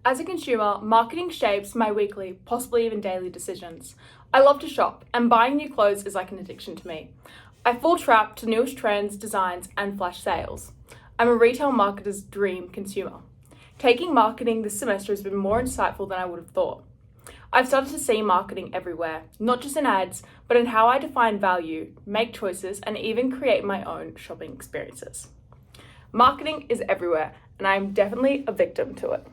As a consumer, marketing shapes my weekly, possibly even daily decisions. I love to shop, and buying new clothes is like an addiction to me. I fall trap to newest trends, designs, and flash sales. I'm a retail marketer's dream consumer. Taking marketing this semester has been more insightful than I would have thought. I've started to see marketing everywhere, not just in ads, but in how I define value, make choices, and even create my own shopping experiences. Marketing is everywhere, and I'm definitely a victim to it.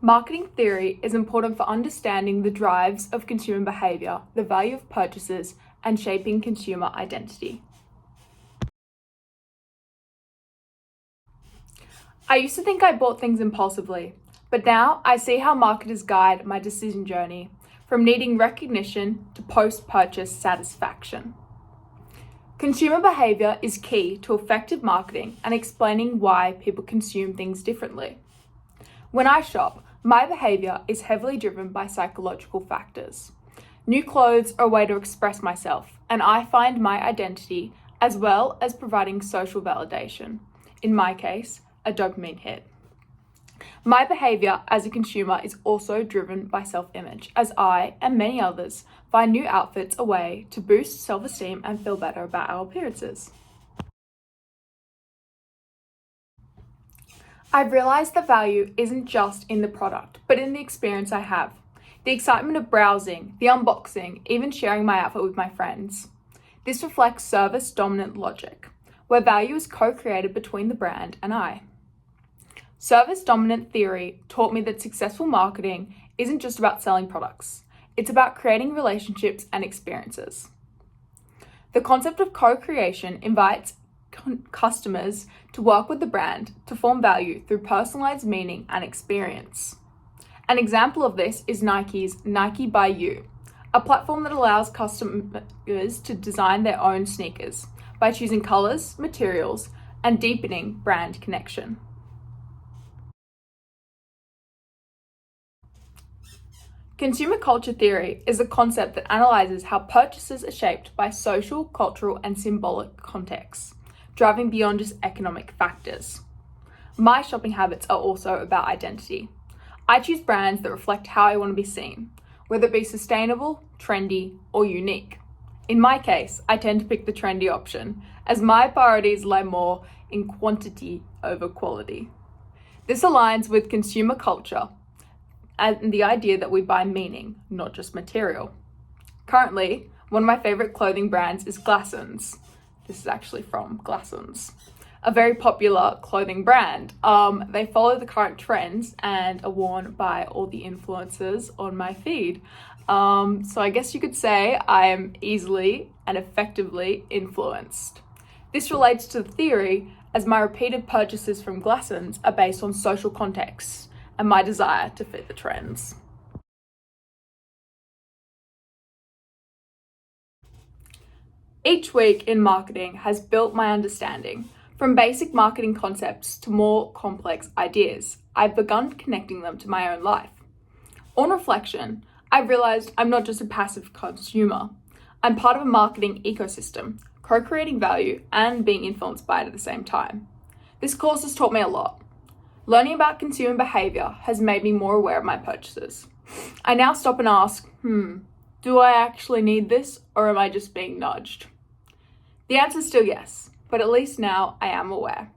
Marketing theory is important for understanding the drives of consumer behaviour, the value of purchases, and shaping consumer identity. I used to think I bought things impulsively, but now I see how marketers guide my decision journey, from needing recognition to post-purchase satisfaction. Consumer behaviour is key to effective marketing and explaining why people consume things differently. When I shop, my behaviour is heavily driven by psychological factors. New clothes are a way to express myself, and I find my identity as well as providing social validation. In my case, a dopamine hit. My behaviour as a consumer is also driven by self-image, as I and many others find new outfits a way to boost self-esteem and feel better about our appearances. I've realised that value isn't just in the product, but in the experience I have. The excitement of browsing, the unboxing, even sharing my outfit with my friends. This reflects service-dominant logic, where value is co-created between the brand and I. Service-dominant theory taught me that successful marketing isn't just about selling products. It's about creating relationships and experiences. The concept of co-creation invites customers to work with the brand to form value through personalized meaning and experience. An example of this is Nike's Nike by You, a platform that allows customers to design their own sneakers by choosing colors, materials, and deepening brand connection. Consumer culture theory is a concept that analyzes how purchases are shaped by social, cultural, and symbolic contexts, driving beyond just economic factors. My shopping habits are also about identity. I choose brands that reflect how I want to be seen, whether it be sustainable, trendy, or unique. In my case, I tend to pick the trendy option, as my priorities lie more in quantity over quality. This aligns with consumer culture and the idea that we buy meaning, not just material. Currently, one of my favorite clothing brands is Glassons. This is actually from Glassons, a very popular clothing brand. They follow the current trends and are worn by all the influencers on my feed. So I guess you could say I am easily and effectively influenced. This relates to the theory, as my repeated purchases from Glassons are based on social contexts and my desire to fit the trends. Each week in marketing has built my understanding. From basic marketing concepts to more complex ideas, I've begun connecting them to my own life. On reflection, I've realised I'm not just a passive consumer. I'm part of a marketing ecosystem, co-creating value and being influenced by it at the same time. This course has taught me a lot. Learning about consumer behaviour has made me more aware of my purchases. I now stop and ask, do I actually need this, or am I just being nudged? The answer is still yes, but at least now I am aware.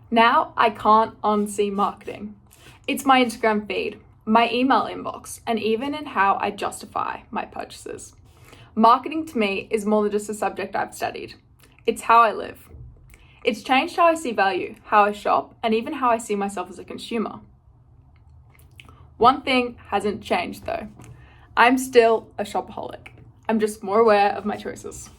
Now I can't unsee marketing. It's my Instagram feed, my email inbox, and even in how I justify my purchases. Marketing to me is more than just a subject I've studied. It's how I live. It's changed how I see value, how I shop, and even how I see myself as a consumer. One thing hasn't changed though. I'm still a shopaholic. I'm just more aware of my choices.